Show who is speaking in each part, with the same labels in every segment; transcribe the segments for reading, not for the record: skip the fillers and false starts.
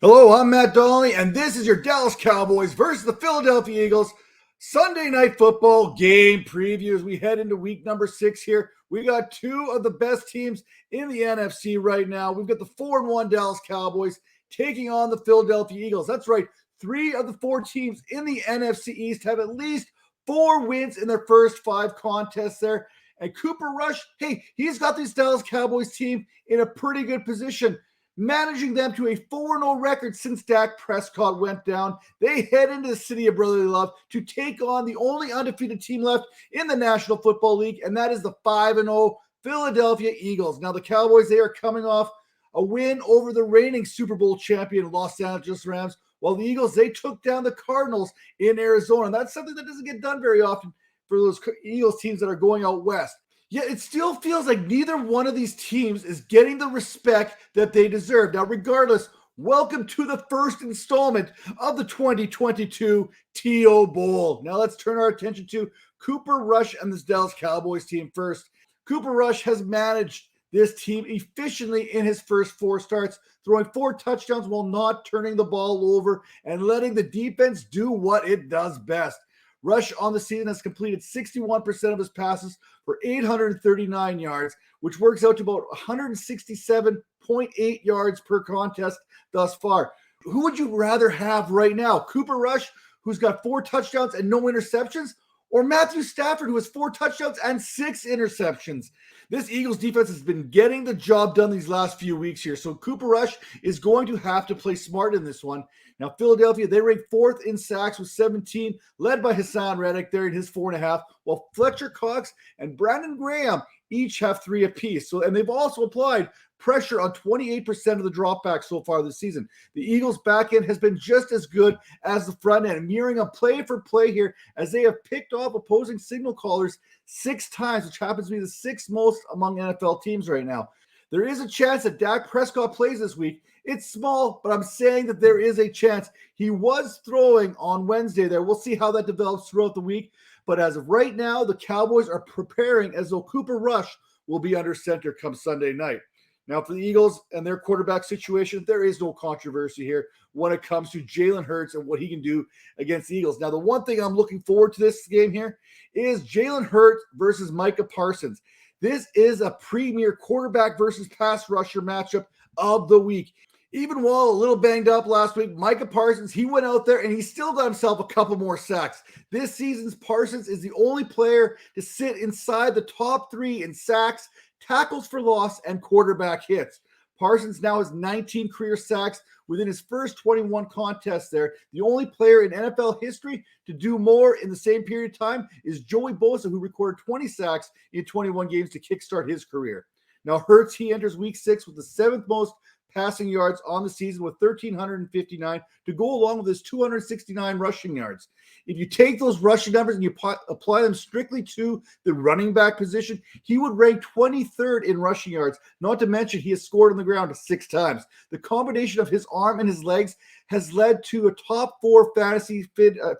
Speaker 1: Hello, I'm Matt Donnelly, and this is your Dallas Cowboys versus the Philadelphia Eagles Sunday Night Football game preview as we head into week number 6 here. We got two of the best teams in the NFC right now. We've got the 4-1 Dallas Cowboys taking on the Philadelphia Eagles. That's right, 3 of the 4 teams in the NFC East have at least 4 wins in their first 5 contests there. And Cooper Rush, hey, he's got this Dallas Cowboys team in a pretty good position, managing them to a 4-0 record since Dak Prescott went down. They head into the city of brotherly love to take on the only undefeated team left in the National Football League, and that is the 5-0 Philadelphia Eagles. Now, the Cowboys, they are coming off a win over the reigning Super Bowl champion Los Angeles Rams, while the Eagles, they took down the Cardinals in Arizona. And that's something that doesn't get done very often for those Eagles teams that are going out west. Yet it still feels like neither one of these teams is getting the respect that they deserve. Now, regardless, welcome to the first installment of the 2022 TO Bowl. Now, let's turn our attention to Cooper Rush and this Dallas Cowboys team first. Cooper Rush has managed this team efficiently in his first 4 starts, throwing 4 touchdowns while not turning the ball over and letting the defense do what it does best. Rush on the season has completed 61% of his passes for 839 yards, which works out to about 167.8 yards per contest thus far. Who would you rather have right now? Cooper Rush, who's got 4 touchdowns and no interceptions, or Matthew Stafford, who has 4 touchdowns and 6 interceptions? This Eagles defense has been getting the job done these last few weeks here, so Cooper Rush is going to have to play smart in this one. Now, Philadelphia, they rank 4th in sacks with 17, led by Hassan Reddick there in his 4.5, while Fletcher Cox and Brandon Graham each have 3 apiece. And they've also applied pressure on 28% of the dropbacks so far this season. The Eagles' back end has been just as good as the front end, mirroring a play for play here as they have picked off opposing signal callers 6 times, which happens to be the 6th most among NFL teams right now. There is a chance that Dak Prescott plays this week. It's small, but I'm saying that there is a chance. He was throwing on Wednesday there. We'll see how that develops throughout the week. But as of right now, the Cowboys are preparing as though Cooper Rush will be under center come Sunday night. Now, for the Eagles and their quarterback situation, there is no controversy here when it comes to Jalen Hurts and what he can do against the Eagles. Now, the one thing I'm looking forward to this game here is Jalen Hurts versus Micah Parsons. This is a premier quarterback versus pass rusher matchup of the week. Even while a little banged up last week, Micah Parsons, he went out there and he still got himself a couple more sacks. This season's Parsons is the only player to sit inside the top 3 in sacks, tackles for loss, and quarterback hits. Parsons now has 19 career sacks within his first 21 contests there. The only player in NFL history to do more in the same period of time is Joey Bosa, who recorded 20 sacks in 21 games to kickstart his career. Now, Hurts, he enters week 6 with the 7th most passing yards on the season with 1,359 to go along with his 269 rushing yards. If you take those rushing numbers and you apply them strictly to the running back position, he would rank 23rd in rushing yards, not to mention he has scored on the ground 6 times. The combination of his arm and his legs has led to a top 4 fantasy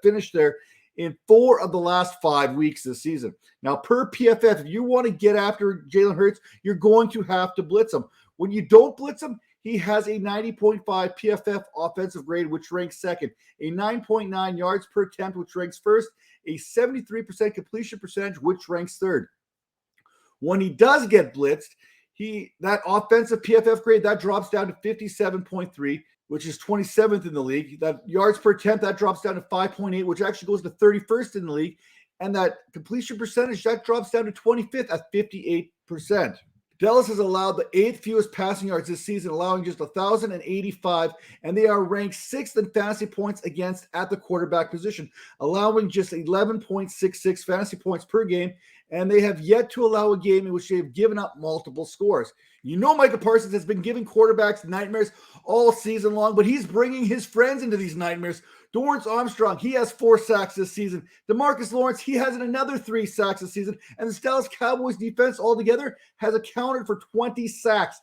Speaker 1: finish there in 4 of the last 5 weeks this season. Now, per PFF, if you want to get after Jalen Hurts, you're going to have to blitz him. When you don't blitz him, he has a 90.5 PFF offensive grade, which ranks 2nd, a 9.9 yards per attempt, which ranks 1st, a 73% completion percentage, which ranks 3rd. When he does get blitzed, that offensive PFF grade, that drops down to 57.3, which is 27th in the league. That yards per attempt, that drops down to 5.8, which actually goes to 31st in the league. And that completion percentage, that drops down to 25th at 58%. Dallas has allowed the 8th fewest passing yards this season, allowing just 1,085, and they are ranked 6th in fantasy points against at the quarterback position, allowing just 11.66 fantasy points per game, and they have yet to allow a game in which they have given up multiple scores. You know Micah Parsons has been giving quarterbacks nightmares all season long, but he's bringing his friends into these nightmares. Dorrance Armstrong, he has 4 sacks this season. DeMarcus Lawrence, he has another 3 sacks this season. And the Dallas Cowboys defense altogether has accounted for 20 sacks.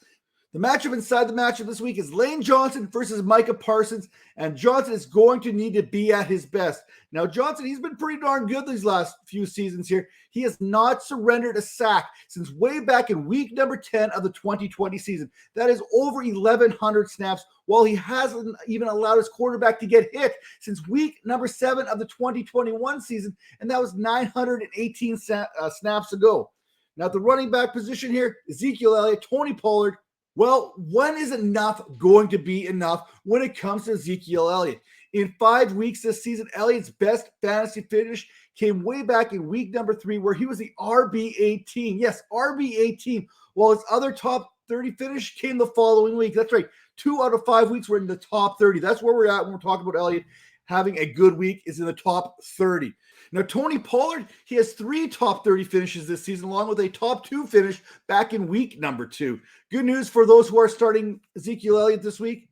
Speaker 1: The matchup inside the matchup this week is Lane Johnson versus Micah Parsons, and Johnson is going to need to be at his best. Now, Johnson, he's been pretty darn good these last few seasons here. He has not surrendered a sack since way back in week number 10 of the 2020 season. That is over 1,100 snaps, while he hasn't even allowed his quarterback to get hit since week number 7 of the 2021 season, and that was 918 snaps ago. Now, the running back position here, Ezekiel Elliott, Tony Pollard. Well, when is enough going to be enough when it comes to Ezekiel Elliott? In 5 weeks this season, Elliott's best fantasy finish came way back in week number 3, where he was the RB18. Yes, RB18. While his other top 30 finish came the following week. That's right. 2 out of 5 weeks were in the top 30. That's where we're at when we're talking about Elliott having a good week, is in the top 30. Now, Tony Pollard, he has 3 top 30 finishes this season, along with a top 2 finish back in week number 2. Good news for those who are starting Ezekiel Elliott this week.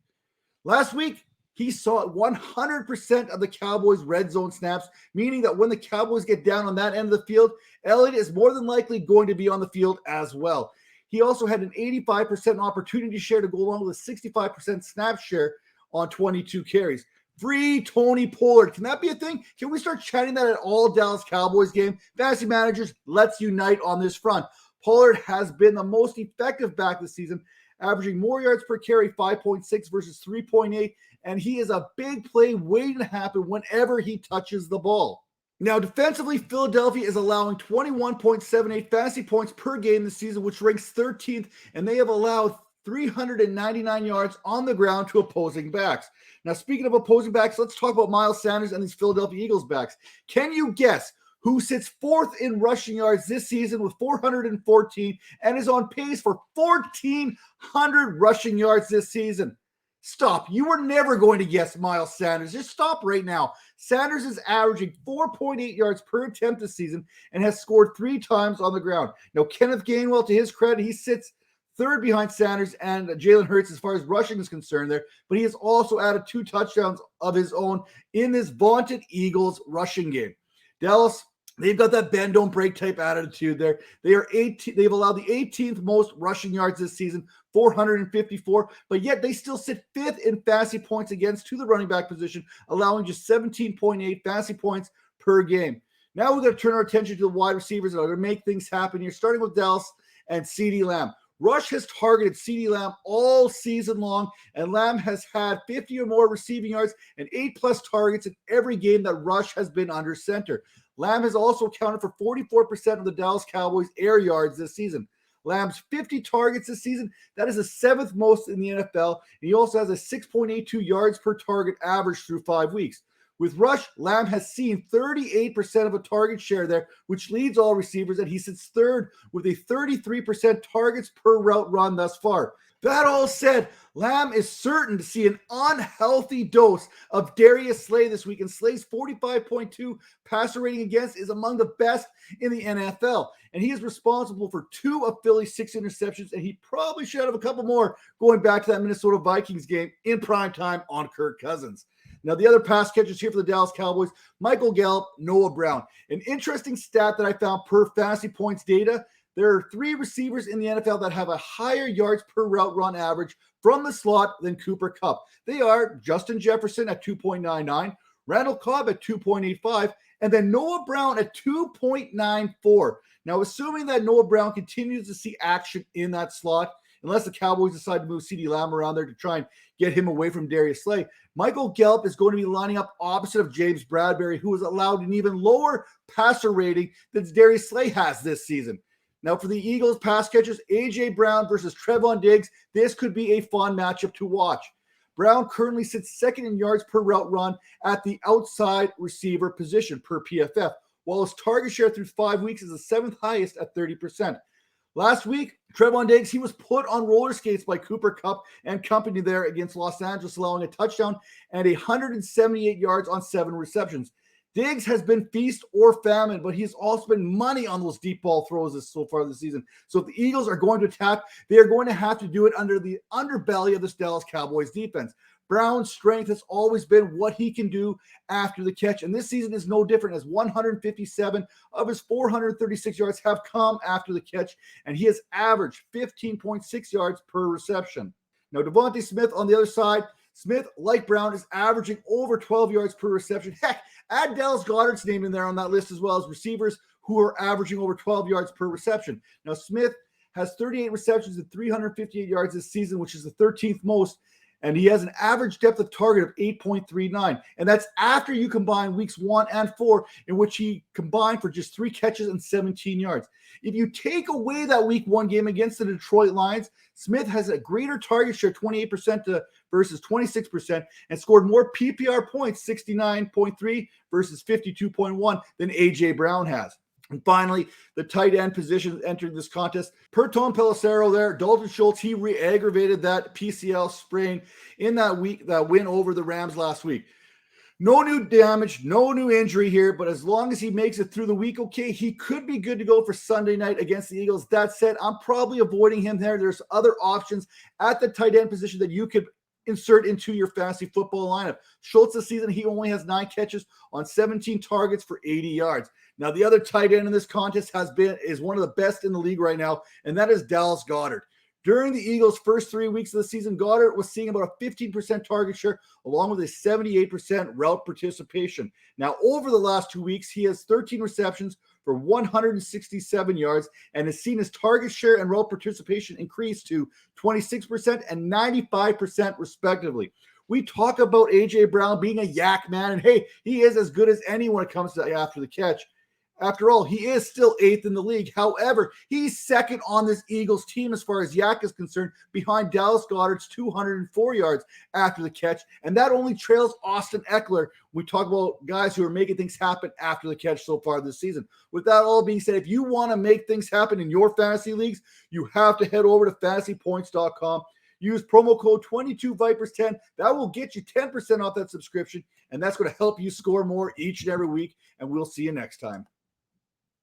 Speaker 1: Last week, he saw 100% of the Cowboys' red zone snaps, meaning that when the Cowboys get down on that end of the field, Elliott is more than likely going to be on the field as well. He also had an 85% opportunity share to go along with a 65% snap share on 22 carries. Free Tony Pollard. Can that be a thing? Can we start chatting that at all Dallas Cowboys game? Fantasy managers, let's unite on this front. Pollard has been the most effective back this season, averaging more yards per carry, 5.6 versus 3.8, and he is a big play waiting to happen whenever he touches the ball. Now, defensively, Philadelphia is allowing 21.78 fantasy points per game this season, which ranks 13th, and they have allowed 399 yards on the ground to opposing backs. Now, speaking of opposing backs, let's talk about Miles Sanders and these Philadelphia Eagles backs. Can you guess who sits 4th in rushing yards this season with 414 and is on pace for 1,400 rushing yards this season? Stop. You were never going to guess Miles Sanders. Just stop right now. Sanders is averaging 4.8 yards per attempt this season and has scored 3 times on the ground. Now, Kenneth Gainwell, to his credit, he sits 3rd behind Sanders and Jalen Hurts as far as rushing is concerned there, but he has also added 2 touchdowns of his own in this vaunted Eagles rushing game. Dallas, they've got that bend don't break type attitude there. They've allowed the 18th most rushing yards this season, 454, but yet they still sit 5th in fantasy points against to the running back position, allowing just 17.8 fantasy points per game. Now we're going to turn our attention to the wide receivers that are going to make things happen here, starting with Dallas and CeeDee Lamb. Rush has targeted CeeDee Lamb all season long, and Lamb has had 50 or more receiving yards and 8+ targets in every game that Rush has been under center. Lamb has also accounted for 44% of the Dallas Cowboys' air yards this season. Lamb's 50 targets this season, that is the 7th most in the NFL, and he also has a 6.82 yards per target average through 5 weeks. With Rush, Lamb has seen 38% of a target share there, which leads all receivers, and he sits 3rd with a 33% targets per route run thus far. That all said, Lamb is certain to see an unhealthy dose of Darius Slay this week, and Slay's 45.2 passer rating against is among the best in the NFL, and he is responsible for 2 of Philly's 6 interceptions, and he probably should have a couple more going back to that Minnesota Vikings game in primetime on Kirk Cousins. Now, the other pass catchers here for the Dallas Cowboys, Michael Gallup, Noah Brown. An interesting stat that I found per fantasy points data, there are 3 receivers in the NFL that have a higher yards per route run average from the slot than Cooper Kupp. They are Justin Jefferson at 2.99, Randall Cobb at 2.85, and then Noah Brown at 2.94. Now, assuming that Noah Brown continues to see action in that slot, unless the Cowboys decide to move CeeDee Lamb around there to try and get him away from Darius Slay, Michael Gallup is going to be lining up opposite of James Bradberry, who has allowed an even lower passer rating than Darius Slay has this season. Now, for the Eagles pass catchers, A.J. Brown versus Trevon Diggs, this could be a fun matchup to watch. Brown currently sits 2nd in yards per route run at the outside receiver position per PFF, while his target share through 5 weeks is the 7th highest at 30%. Last week, Trevon Diggs, he was put on roller skates by Cooper Kupp and company there against Los Angeles, allowing a touchdown and 178 yards on 7 receptions. Diggs has been feast or famine, but he's also been money on those deep ball throws so far this season. So if the Eagles are going to attack, they are going to have to do it under the underbelly of this Dallas Cowboys defense. Brown's strength has always been what he can do after the catch, and this season is no different, as 157 of his 436 yards have come after the catch, and he has averaged 15.6 yards per reception. Now, Devontae Smith on the other side, Smith, like Brown, is averaging over 12 yards per reception. Heck, add Dallas Goddard's name in there on that list as well, as receivers who are averaging over 12 yards per reception. Now, Smith has 38 receptions and 358 yards this season, which is the 13th most, and he has an average depth of target of 8.39, and that's after you combine weeks 1 and 4, in which he combined for just 3 catches and 17 yards. If you take away that week 1 game against the Detroit Lions, Smith has a greater target share, 28% versus 26%, and scored more PPR points, 69.3 versus 52.1, than A.J. Brown has. And finally, the tight end position entered this contest. Per Tom Pelissero there, Dalton Schultz, he re-aggravated that PCL sprain in that win over the Rams last week. No new damage, no new injury here, but as long as he makes it through the week, okay, he could be good to go for Sunday night against the Eagles. That said, I'm probably avoiding him there. There's other options at the tight end position that you could insert into your fantasy football lineup. Schultz this season, he only has 9 catches on 17 targets for 80 yards. Now, the other tight end in this contest is one of the best in the league right now, and that is Dallas Goddard. During the Eagles' first 3 weeks of the season, Goddard was seeing about a 15% target share, along with a 78% route participation. Now, over the last 2 weeks, he has 13 receptions for 167 yards and has seen his target share and route participation increase to 26% and 95% respectively. We talk about A.J. Brown being a yak man, and hey, he is as good as anyone when it comes to after the catch. After all, he is still 8th in the league. However, he's second on this Eagles team as far as yak is concerned, behind Dallas Goddard's 204 yards after the catch, and that only trails Austin Eckler. We talk about guys who are making things happen after the catch so far this season. With that all being said, if you want to make things happen in your fantasy leagues, you have to head over to fantasypoints.com. Use promo code 22Vipers10. That will get you 10% off that subscription, and that's going to help you score more each and every week, and we'll see you next time.